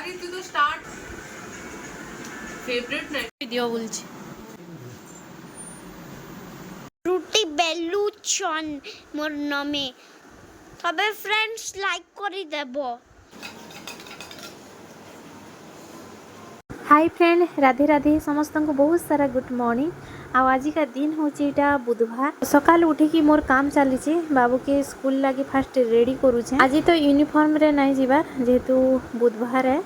আরে তুই তো স্টার্ট ফেভারিট নাই দিও বলছি রুটি বেলুচন মোর নামে তবে ফ্রেন্ডস লাইক করে দেব। हाय फ्रेंड राधे राधे समस्त को बहुत सारा गुड मॉर्निंग आज का दिन हूँ बुधवार सकाल उठिकी मोर काम चली बाबू के स्कूल लगी फास्ट रेडी करुचे आज तो यूनिफॉर्म रे नहीं जीवार जेहेतु बुधवार है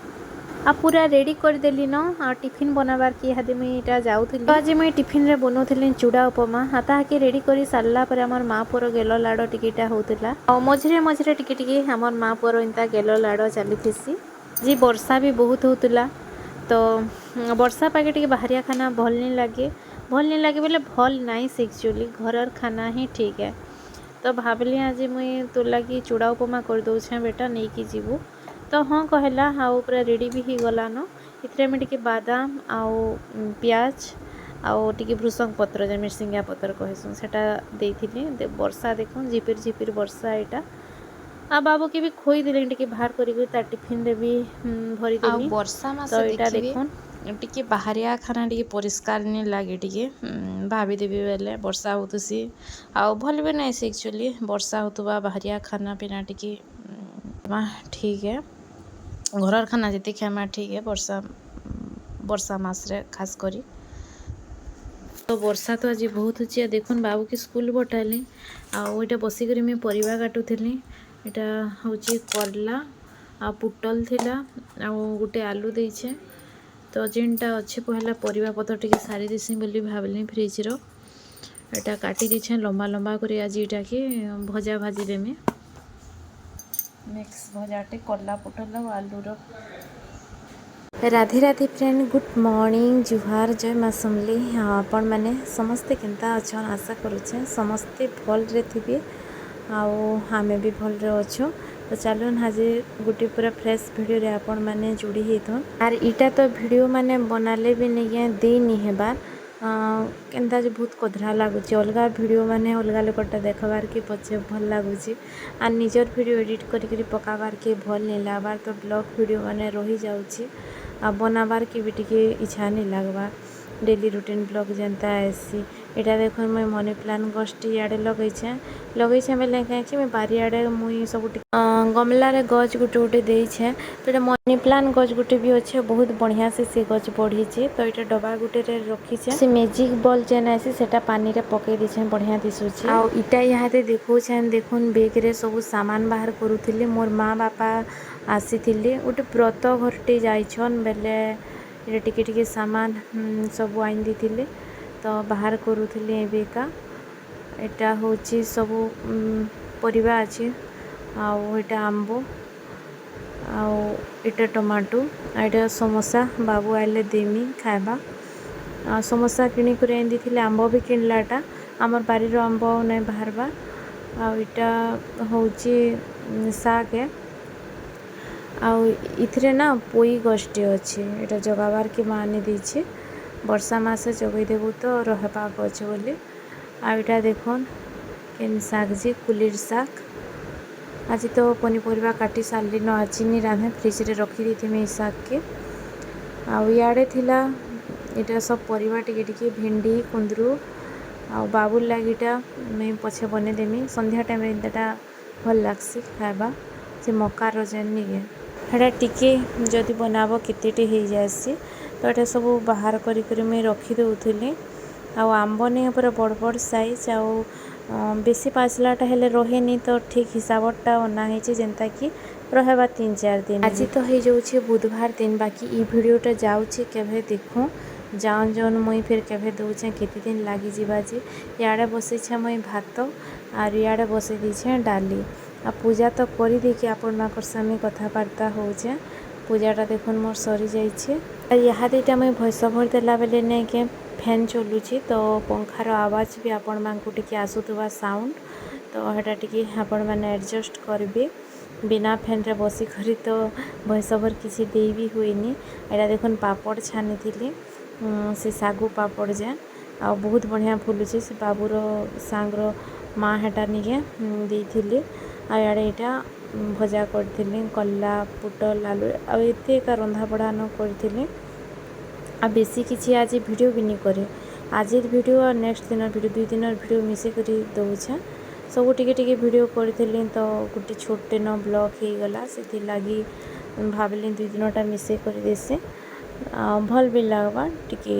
आ पूरा रेडी करदेली न आ टिफिन बनाबार कि इहादे मुई इटा जाउथली तो आज मुई टिफिन रे बनौथली चूड़ा उपमा हाता के रेडी करी सारला पर हमर माँ पुर गेलो लाड़ टिकेटा होतला आ मझरे मझरे टिके टिके हमर माँ पुर इंता गेलो लाड़ चलीथीसी जी वर्षा भी बहुत होतला तो वर्षा पागे टिके बाहरिया खाना भल नहीं लगे बोले भल नाइस एक्चुअली घरर खाना ही ठीक है तो भावली आज मुई तो लगी चूड़ा उपमा कर दौछे बेटा नहीं कि जीवु तो हाँ कहला आउ पूरा रेडी भी हो गलान इतने में टिके बादाम आउ प्याज आउ टिके भृसंग पत्र जे मिर्सिंगा पत्र कहसुँ सेटा देइथिली वर्षा देखुन झिपिर झिपिर वर्षा एटा आ बाबू के भी खोई देले टिके बाहर करी तार टिफिन रे भी भरी देली वर्षा मास तो एटा देखुन टिके बाहरिया खाना टिके परिष्कार नहीं लगे टिके भाभी देवी बेले वर्षा होतुसी आउ भल भी नहीं से एक्चुअली वर्षा होतुबा बाहरिया खाना पीना टिके ठीक है घरर खाना जिते खामा ठीक है वर्षा मास रे खास करी तो वर्षा तो आज बहुत अच्छी देखुन बाबू के स्कूल पठाली आटा बसिक मुझे परिवा काटुली यहाँ हूँ करला आ पुटल थिला आ गोटे आलू देछे तो जेनटा अच्छे पहला परिवा पत्र टिके सारी देसी बोली भाविली फ्रिज रो एटा काटी दीछे लंबा लंबा कर आज यहाँ के भजा भाजी देमी मिक्स भजाटे करला पुटल आलू रो Radhe Radhe friend good morning जुहार जय माँ समली आपण मैंने समस्ते केंता अच्छा आशा करुचे समस्ते भल रे थिबे आउ आमे भी भल रे अच्छो तो चलो आज गोटे पूरा फ्रेश वीडियो रे आपण मैंने जोड़ी हेतुन आर इटा तो वीडियो माने बनाले भी नहीं दे नहीं हेबार केंता जो बहुत कधरा लगुच अलग वीडियो माने अलग लोकटा देखबार के पचे भल लगुच आर निजर वीडियो एडिट करी पकाबार के भल नहीं लगबार तो ब्लॉग वीडियो माने रही जाउची आ बनाबार के भी टिके इच्छा नहीं लगबार डेली रूटीन ब्लॉग जनता आसी यहाँ देख मुझे मनी प्लांट गछटी इे लगे बेले कहीं मुझे बारियाड़े मुई सब गमलार गच गोटे गोटे देछे तो ये मनी प्लांट गच गोटे भी अच्छे बहुत बढ़िया से गच बढ़ी तो ये डबा गोटे रखीचे से मैजिक बॉल जेन आसी सेटा पानी रे पकई दीछे बढ़िया दिशुचे आ इटा यहाँ देखुछे देखुन बेग रे सब सामान बाहर करूथिली मोर माँ बापा आसी गोटे व्रत घरटे जाइछन बेले ये टिके टिके सामान सब आइन दी तो बाहर करूथिली एबेका एटा होची सब परिबा अछि आउ एटा आंबो आउ एटा टमाटो एटा समोसा बाबू आइले देमी खाइबा समोसा किणी कर आइन दी आंबो भी किणलाटा आमर बारी रो आंबो नै बाहरबा आउ एटा होची साग है आउ इथरे ना पोई गछटे अच्छे एटा जगाबार के माने दीछे वर्षा मासे जगई देबू तो रहबा गछ बोली आटा देखुन केन शाग जे कुलीर शाग आज तो पनीपरिया काटी सारली न आज नहीं रांधे फ्रिज रे रखी दी थी शाग के आड़े थिला इटा सब परिवा टिके टिके भेंडी कुंदरू आ बाबुल लागिटा मैं पछे बने देमी संध्या टाइम रे इंता भल लागसी खाइबा से मकार जेनी के हेटा टिके जदि बनाब केतेटे हो जासी तो ये सब बाहर करी मुझे रखी दौली आंब नहीं पूरा बड़ बड़ साइज आ बेसी पाचलाटा हेले रहे तो ठीक हिसाबटा बना है जेनता कि रहबा 3-4 दिन आज तो हो जाऊे बुधवार दिन बाकी ई वीडियोटा जाऊे केवे देखूँ जाऊन जाऊन मुई फिर केवे दौचे केते दिन लगी जावा जे इे बसईछे मुई भात आर इे बसई दीछे डाली आ पूजा तो कर देकी आपण माकर सामने कथबार्ता होचे पूजाटा देखुन मोर सरी जाइए यहाँ दुटा मुझे भैंस भर देला बेले नहीं के फैन चलुची तो पंखार आवाज भी आपण मानकु टिके आसुथुबा साउंड तो हेटा टिके आपण माने एडजस्ट करेंगे बिना फैन रे बसी करी तो भैंस भर किसी दे भी हुईनी एटा देखुन पापड़ छानी थी से सागु पापड़ जे आ बहुत बढ़िया फुलुची से बाबूर सांग्र माँ हेटा निके देइथिले आ याडे एटा ଭଜା କରିଥିଲି କଲା ପୋଟଲ ଆଳୁ ଆଉ ଏତେ ଏକା ରନ୍ଧାବଢ଼ା ନ କରିଥିଲି ଆଉ ବେଶୀ କିଛି ଆଜି ଭିଡ଼ିଓ ବି ନି करे ଆଜିର ଭିଡ଼ିଓ ଆଉ ନେକ୍ସଟ ଦିନର ଭିଡ଼ିଓ 2 ଦିନର ଭିଡ଼ିଓ ମିଶେଇ କରି ଦେଉଛେ ସବୁ ଟିକେ ଟିକେ ଭିଡ଼ିଓ କରିଥିଲି ତ ଗୋଟେ ଛୋଟେ ନ ବ୍ଲଗ୍ ହେଇଗଲା ସେଥିଲାଗି ଭାବିଲି 2 ଦିନଟା ମିଶେଇ କରି ଦେସି ଭଲ ବି ଲାଗ୍ବା ଟିକେ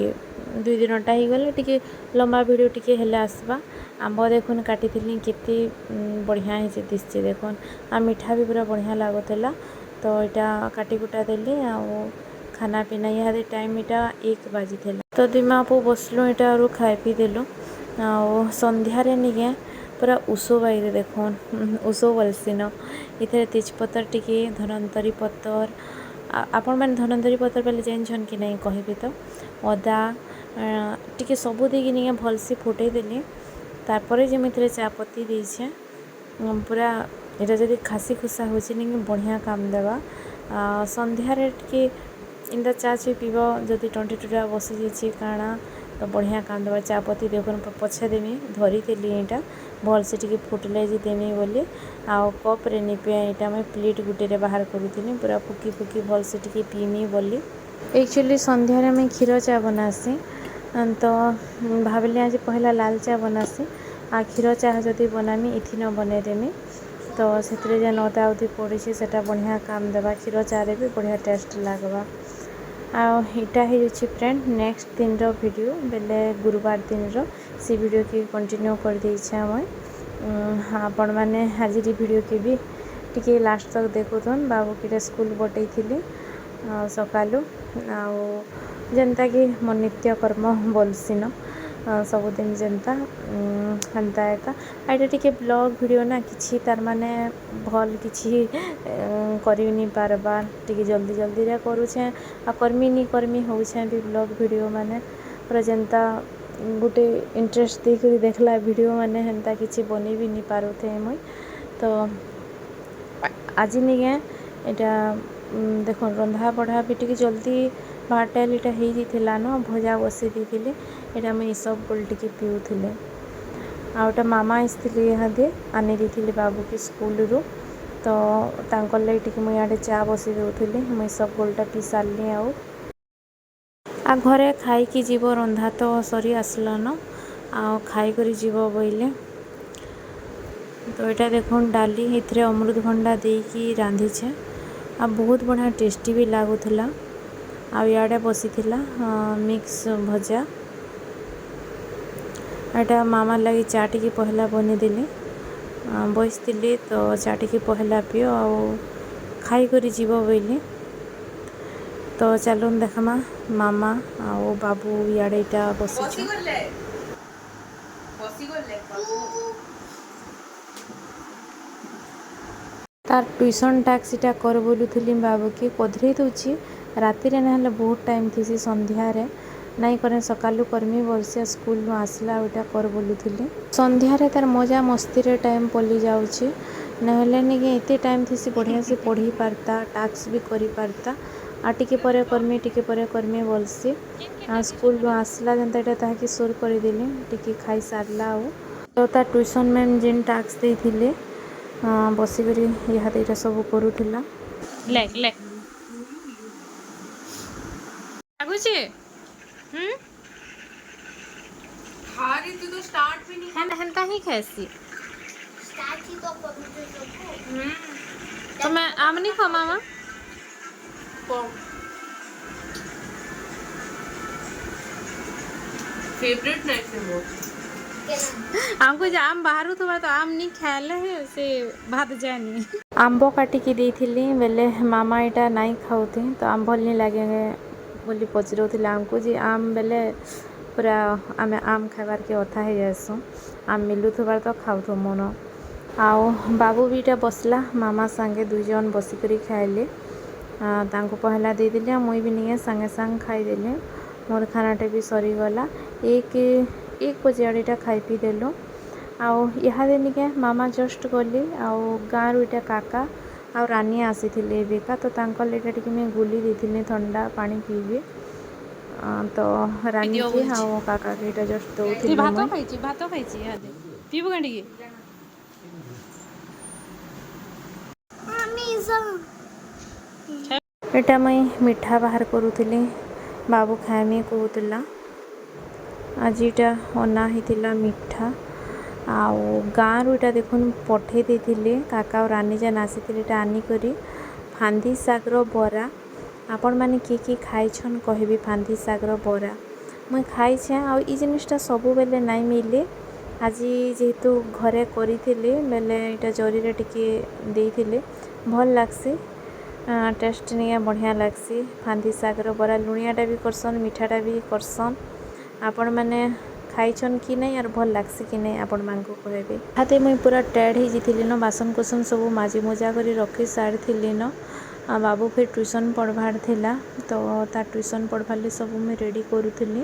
2 ଦିନଟା ହେଇଗଲେ ଟିକେ ଲମ୍ବା ଭିଡ଼ିଓ ଟିକେ ହେଲେ ଆସ୍ବା ଆମ୍ବ ଦେଖୁନ୍ କାଟିଥିଲି କେତେ ବଢ଼ିଆ ହେଇଛି ଦିଶଛି ଦେଖୁନ୍ ଆଉ ମିଠା ବି ପୁରା ବଢ଼ିଆ ଲାଗୁଥିଲା ତ ଏଇଟା କାଟି କୁଟା ଦେଲି ଆଉ ଖାନା ପିନା ଇହାଦେ ଟାଇମ୍ ଏଇଟା 1 ବାଜିଥିଲା ତ ଦୁଇ ମାଆ ପୁଅ ବସିଲୁ ଏଇଟା ଆରୁ ଖାଇ ପିଇ ଦେଲୁ ଆଉ ସନ୍ଧ୍ୟାରେ ନିକେ ପୁରା ଉଷୋ ବାଇରେ ଦେଖୁନ୍ ଉଷୋ ବଲସିନ ଏଥିରେ ତେଜପତ୍ର ଟିକେ ଧନନ୍ତରୀ ପତର ଆପଣମାନେ ଧନନ୍ତରୀ ପତର ବେଲେ ଜାଣିଛନ୍ କି ନାଇଁ କହିବେ ତ ଅଦା ଟିକେ ସବୁ ଦେଇକି ନିକେ ଭଲସେ ଫୁଟେଇ ଦେଲି ତାପରେ ଯେମିତିରେ ଚା ପତି ଦେଇଛେ ପୁରା এটা ଯଦି ଖାସି ଖୁସା ହେଉଛି ନିକେ ବଢ଼ିଆ କାମ ଦେବା ସନ୍ଧ୍ୟାରେ ଟିକେ ଏନ୍ତା ଚା ଚି ପିଇବ ଯଦି ଟଣ୍ଟି ଟୁଟା ବସିଯାଇଛି କାଣା ତ ବଢ଼ିଆ କାମ ଦେବା ଚା ପତି ଦେଖୁନ୍ ପଛେ ଦେମି ଧରିଥିଲି ଏଇଟା ଭଲସେ ଟିକେ ଫୁଟିଲେ ଯେ ଦେମି ବୋଲି ଆଉ କପ୍ରେ ନି ପିଏ ଏଇଟା ମୁଇଁ ପ୍ଲେଟ୍ ଗୁଟେରେ ବାହାର କରୁଥିଲି ପୁରା ଫୁକି ଫୁକି ଭଲସେ ଟିକେ ପିଇମି ବୋଲି एक्चुअली ସନ୍ଧ୍ୟାରେ ମୁଇଁ କ୍ଷୀର ଚା ବନାସି ତ ଭାବିଲି ଆଜି ପହିଲା ଲାଲ ଚା ବନାସି ଆଉ କ୍ଷୀର ଚାହା ଯଦି ବନାମି ଏଥି ନ ବନେଇଦେମି ତ ସେଥିରେ ଯେନ୍ ଅଦା ଉଦି ପଡ଼ିଛି ସେଟା ବଢ଼ିଆ କାମ ଦେବା କ୍ଷୀର ଚାରେ ବି ବଢ଼ିଆ ଟେଷ୍ଟ ଲାଗ୍ବା ଆଉ ଏଇଟା ହେଇଯାଉଛି ଫ୍ରେଣ୍ଡ ନେକ୍ସଟ ଦିନର ଭିଡ଼ିଓ ବେଲେ ଗୁରୁବାର ଦିନର ସେ ଭିଡ଼ିଓ କି କଣ୍ଟିନ୍ୟू କରିଦେଇଛେ ମୁଇଁ ଆପଣମାନେ ଆଜିର ଭିଡ଼ିଓ ବି ଟିକେ ଲାଷ୍ଟ ତक ଦେଖୁଥନ୍ ବାବୁକିଟା ସ୍କୁଲ ପଠେଇଥିଲି ସକାଳୁ ଆଉ ଯେନ୍ତାକି ମୋ ନିତ୍ୟକର୍ମ ବୋଲସିନ ସବୁଦିନ ଯେନ୍ତା ହେନ୍ତା ଏକା ଏଇଟା ଟିକେ ବ୍ଲଗ୍ ଭିଡ଼ିଓ ନା କିଛି ତାର ମାନେ ଭଲ୍ କିଛି କରିନି ପାରବା ଟିକେ ଜଲ୍ଦି ଜଲ୍ଦିରେ କରୁଛେଁ ଆଉ କର୍ମି ହଉଛେଁ ବି ବ୍ଲଗ୍ ଭିଡ଼ିଓ ମାନେ ପୁରା ଯେନ୍ତା ଗୋଟେ ଇଣ୍ଟରେଷ୍ଟ ଦେଇକରି ଦେଖିଲା ଭିଡ଼ିଓ ମାନେ ହେନ୍ତା କିଛି ବନେଇ ବି ନି ପାରୁଥାଏ ମୁଇଁ ତ ଆଜି ନିକେ ଏଇଟା ଦେଖୁନ୍ ରନ୍ଧା ବଢ଼ା ବି ଟିକେ ଜଲ୍ଦି ଭାତଟା ଏଇଟା ହେଇଯାଇଥିଲା ନ ଭଜା ବସେଇ ଦେଇଥିଲି ଏଇଟା ମୁଇଁ ଇସବ ଗୋଲ ଟିକେ ପିଉଥିଲି ଆଉ ଏଇଟା ମାମା ଆସିଥିଲି ଇହାଦେ ଆନି ଦେଇଥିଲି ବାବୁକି ସ୍କୁଲରୁ ତ ତାଙ୍କର ଲାଗି ଟିକେ ମୁଇଁ ଇଆଡ଼େ ଚା ବସେଇ ଦେଉଥିଲି ମୁଇଁ ଇସବ ଗୋଲଟା ପିଇ ସାରିଲି ଆଉ ଘରେ ଖାଇକି ଯିବ ରନ୍ଧା ତ ସରି ଆସିଲାନ ଆଉ ଖାଇକରି ଯିବ ବୋଇଲେ ତ ଏଇଟା ଦେଖୁନ୍ ଡାଲି ଏଥିରେ ଅମୃତଭଣ୍ଡା ଦେଇକି ରାନ୍ଧିଛେ ଆଉ ବହୁତ ବଢ଼ିଆ ଟେଷ୍ଟି ବି ଲାଗୁଥିଲା ଆଉ ଇଆଡ଼େ ବସିଥିଲା ମିକ୍ସ ଭଜା ଏଇଟା ମାମା ଲାଗି ଚା ଟିକେ ପହଲା ବନେଇଦେଲି ବସିଥିଲି ତ ଚା ଟିକେ ପହଲା ପିଅ ଆଉ ଖାଇକରି ଯିବ ବୋଇଲି ତ ଚାଲୁନ୍ ଦେଖମା ମାମା ଆଉ ବାବୁ ଇଆଡ଼େ ଏଇଟା ବସିଛୁ ତାର ଟ୍ୟୁସନ୍ ଟାକ୍ସ ଏଇଟା କର ବୋଲୁଥିଲି ବାବୁକି କଧରେଇ ଦେଉଛି ରାତିରେ ନହେଲେ ବହୁତ ଟାଇମ୍ ଥିସି ସନ୍ଧ୍ୟାରେ ନାଇଁ କରେ ସକାଳୁ କର୍ମି ବୋଲସି ସ୍କୁଲରୁ ଆସିଲା ଏଇଟା କର ବୋଲୁଥିଲି ସନ୍ଧ୍ୟାରେ ତାର ମଜା ମସ୍ତିରେ ଟାଇମ୍ ପଲି ଯାଉଛି ନହେଲେ ନିକେ ଏତେ ଟାଇମ୍ ଥିସି ବଢ଼ିଆ ସେ ପଢ଼ି ପାରତା ଟାକ୍ସ ବି କରିପାରତା ଆଉ ଟିକେ ପରେ କର୍ମି ବୋଲସି ଆଉ ସ୍କୁଲରୁ ଆସିଲା ଯେନ୍ତା ଏଇଟା ତାହାକି ସୋର କରିଦେଲି ଟିକେ ଖାଇ ସାରିଲା ଆଉ ତ ତା ଟ୍ୟୁସନ୍ ମ୍ୟାମ୍ ଯେନ୍ ଟାକ୍ସ ଦେଇଥିଲେ ବସିକରି ଇହାଦେ ଏଇଟା ସବୁ କରୁଥିଲା ଲାଗୁଛି ହେନ୍ତା ହିଁ ଖାଇସି ତମେ ଆମନି ଖା ମାମା फेवरेट नहीं थे वो ଆମକୁ ଯେ ଆମ୍ ବାହାରୁଥିବା ତ ଆମ୍ ନି ଖାଇଲେ ସେ ଭାତ ଯାଏନି ଆମ୍ବ କାଟିକି ଦେଇଥିଲି ବେଲେ ମାମା ଏଇଟା ନାଇଁ ଖାଉଥି ତ ଆମ୍ ଭଲ ନି ଲାଗେ ବୋଲି ପଚରଉଥିଲେ ଆମକୁ ଯେ ଆମ୍ ବେଲେ ପୁରା ଆମେ ଆମ୍ ଖାଇବାର୍କେ ଅଥା ହେଇଯାଏସୁଁ ଆମ୍ ମିଲୁଥିବାର ତ ଖାଉଥୁ ମନ ଆଉ ବାବୁ ବି ଏଇଟା ବସଲା ମାମା ସାଙ୍ଗେ 2 ଜଣ ବସିକରି ଖାଇଲେ ତାଙ୍କୁ ପହଲା ଦେଇଦେଲି ଆଉ ମୁଇଁ ବି ନିଏ ସାଙ୍ଗେ ସାଙ୍ଗେ ଖାଇଦେଲି ମୋର ଖାନାଟା ବି ସରିଗଲା 1 बजे आड़ेटा खाई पी देलु आउ इहादे निके मामा जस्ट गली आउ गाँव इटा काका आउ रानी आसी बेका तो तांकर लेटा टिके मैं गुली देथिनी ठंडा पानी पीबे तो रानी के आउ काका के इटा जस्ट दउथिली भात खाइछि इहादे पीबु केंडिके ଏଟା ମୁଇଁ ମିଠା ବାହାର କରୁଥିଲି ବାବୁ ଖାଇମି କହୁଥିଲା ଆଜି ଏଟା ଅନା ହେଇଥିଲା ମିଠା ଆଉ ଗାଁରୁ ଏଟା ଦେଖୁନ୍ ପଠେଇ ଦେଇଥିଲେ କାକା ଆଉ ରାନୀ ଯେନ୍ ଆସିଥିଲେ ଏଟା ଆନିକରି फांदी शागर बरा आपण मैंने किए खाइछन कहबी फांदी शागर बरा मुई खाइछे आ ई जिनिसटा सबु बेले नाई मिले आज जेहेतु घरे करी बेले इटा जरी रे टिके देइथिले भल लागसी टेस्ट नहीं बढ़िया लागसी फांदी शागर बरा लुणियाटा भी करसन मीठाटा भी करसन आपण मैंने खाइछन कि नहीं और भल लागसी कि नहीं आपण मानकु कहबे हाते मुई पूरा टैड ही जिथिली न बासन कुसन सब माजी मुजा करी रखी सारी थिली न बाबू फिर ट्यूशन पढ़वार थिला तो ता ट्यूशन पढ़वार सब मुई रेडी करूथली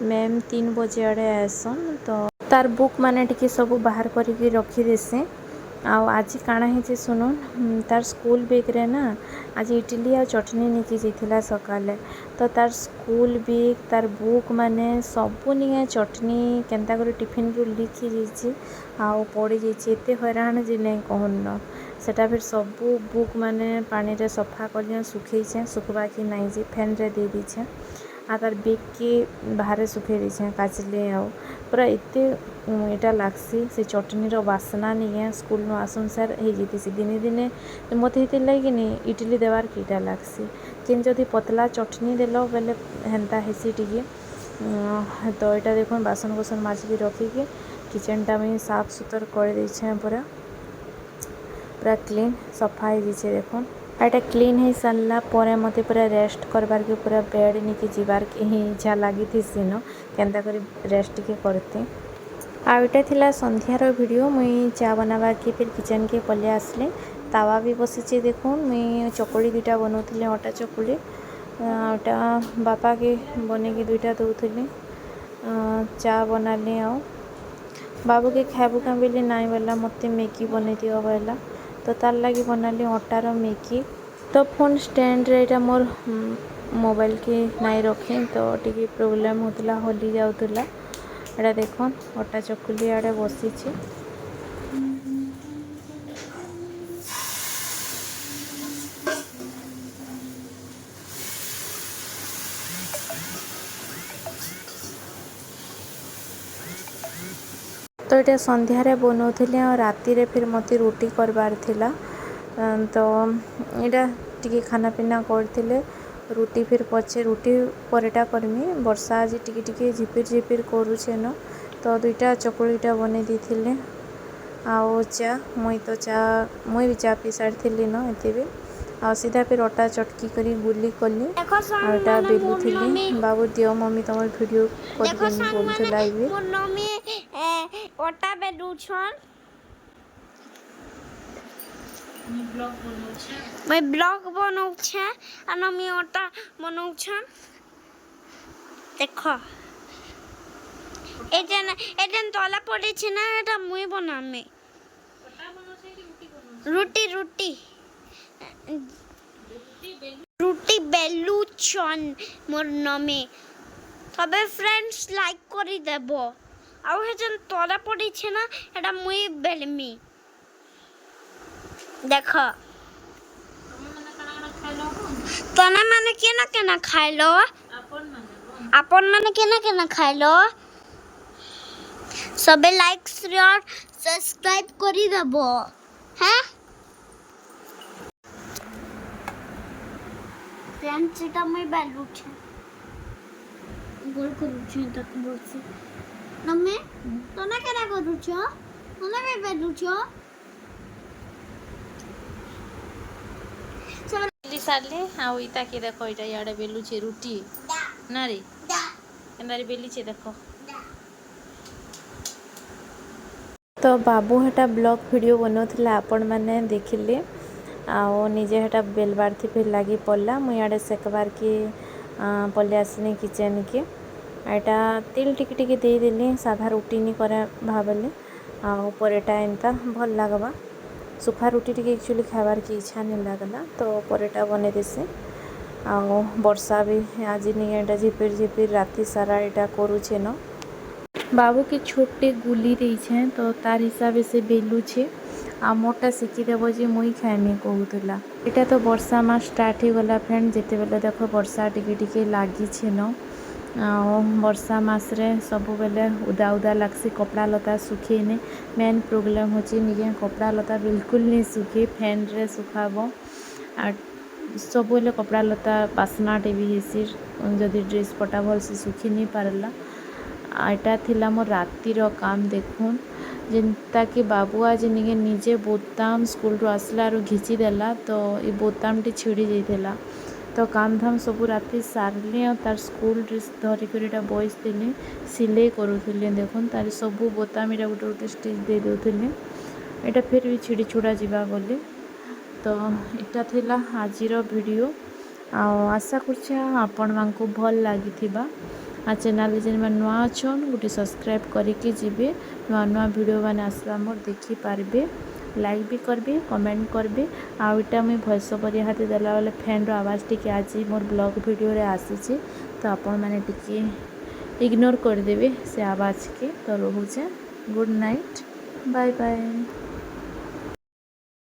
मैम 3 बजे आड़े आसन तो तार बुक माने टिके सब बाहर करके रखी देसे आज काना है सुनुन तार स्कूल बैग रे ना आज इडली आ चटनी निकी जाइथिला सकाले तो तार स्कूल बैग तार बुक माने सबू निए चटनी केनता करे टिफिन रू लिखी जाइछि आ पड़ी जाइछि एते हैरान जे नहीं कहन सेटा फिर सबू बुक माने पानी रे सफा कर सुखैछे सुखबा कि नहीं जे फैन रे दे दीछे आ तार बैग के बाहर सुखे दीछे काचले आ पूरा एते इटा लागसी से चटनी रो वासना नहीं स्कूल नु आसन सर हे जेती दिने दिने मत हेते लगी नहीं इडली देवार कीटा लागसी किन जदि पतला चटनी देलो बेले हेंता हेसी टिके तो इटा देखो बासन कुसन माजिकी रखिके किचनटा में साफ सुतर कर देछे पूरा क्लीन सफा हो जाइए देखो एटा क्लीन हो सारा पर मत पूरा रेस्ट करबार के पूरा बेड निके जीवार के ही इच्छा लगी थी सीन केनता कर रेस्ट के करते आटा थिला संध्यार वीडियो मुई चा बनाबार के फिर किचन के पले आसले तावा भी बसीचे देखो मुई चकुड़ी दुटा बनाऊली अटा चकुड़ी आटा बापा के बने के दुटा दौली चा बनाली आ बाबू के खाबू क्या बोले नाई वाला मत मैगी बन दियो बोला तो तार लगी बनाली अटार मैगी तो फोन स्टैंड रे इटा मोर मोबाइल के नाई रखे तो टिके प्रॉब्लम होतला हली जाउतला एटा देखो अटा चकुली आड़े बसीचे तो ये संध्यारे बनाऊली और राति रे फिर मत रुटी करबार थिला तो यहाँ टी खाना पीना करते रुटी फिर पचे रुटी परटा करमी वर्षा आज टिके टिके झिपिर झिपिर करुचे न तो दुईटा चकुड़ीटा बने देथिले आओ चा मुई तो चा मुई भी चा पी सारी न एते भी आ सीधा फिर अटा चटकी करी गुली कली आटा बेलुथिली बाबू दियो मम्मी तुम वीडियो करदेनी बोलथला इबे अटा बेलुछन मैं ब्लॉग बनाऊ छे आना मी अटा बनाऊ छन देखो एजन तला पड़े छे ना एटा मुई बनामे अटा बनो छे कि रुटी रुटी रुटी बेलुछन मोर नामे तबे फ्रेंड्स लाइक करी देबो आउ हेजन तला पड़े छे ना एटा मुई बेलमी देखो तने माने केना खाइलो अपन माने केना खाइलो सबे लाइक शेयर सब्सक्राइब करी देबो हैं फ्रेंड्स एटा मैं बेलू छे गोल करू छे तक बोलसी नमे तने केना करू छो तने मैं बेलू छो सारे हाँ इता के देखो इटा याडे बेलुचे रुटी ना रे केनारे बेलीचे देखो तो बाबू हेटा ब्लॉग वीडियो बनाउथला आपण माने देखिले आओ निजे हेटा बेलबार थी फिर लगी पड़ला मुई आड़े सेकबार के पले आसनी किचन के एटा तेल टिके टिके दे देली साधा रुटी नहीं करे भाबले आ परेटा एंता भल लागबा सुखा रुटी टिके एक्चुअली खाबार की इच्छा नहीं लगला तो परेटा बने देसे आ वर्षा भी आज नहीं एटा झिपिर झिपिर राति सारा एटा करूछे न बाबू के छोटे गुली रही तो तार हिसाब से बेलुछे आ मोटा शिखिदेव जे मुई खाएमी कहूला। यहाँ तो वर्षा मास स्टार्ट हो गला फ्रेंड, जिते बेले देख वर्षा टिके टिके लगी न। वर्षा मसरे सबु बेले उदा उदा लगसी, कपड़ा लता सुखेने। मेन प्रोब्लेम होची निके कपड़ा लता बिल्कुल नहीं सुखे, फैन रे सुखाब। सब बेले कपड़ा लता बास्नाटे भी हेसी जदि ड्रेस पटा भल से सुखी नहीं पारला। एटा थिला मोर रातिर काम देखुन, जेनता कि बाबू आज निके निजे बोताम स्कूल रू आसला घिची देला, तो ये बोताम टी छिड़ी जाइला। तो काम धाम सब राति सारली और तार स्कूल ड्रेस धरिक बसती सिलाई करूली। देखुन तार सबू बोताम इटा गोटे गोटे स्टिच दे दूली, यहाँ फिर भी छिड़ी छुड़ा जावा बोली। तो इटा थिला आजिर वीडियो। आशा करछे आपण मानकु भल लगी। आ चैनल जेन में नुआ अच्छन गोटे सब्सक्राइब करके जीवे, नुआ नुआ वीडियो मैंने आसला मोर देखी पारबे, लाइक भी करबे, कमेंट करबे। आईटा मुझे भॉइस ओवर हाथी देला बेले फैन रो आवाज़ टी आज मोर ब्लॉग वीडियो रे आसी, तो आपण मैंने टी इग्नोर करदेवे से आवाज़ के। तो रोचे गुड नाइट, बाय बाय।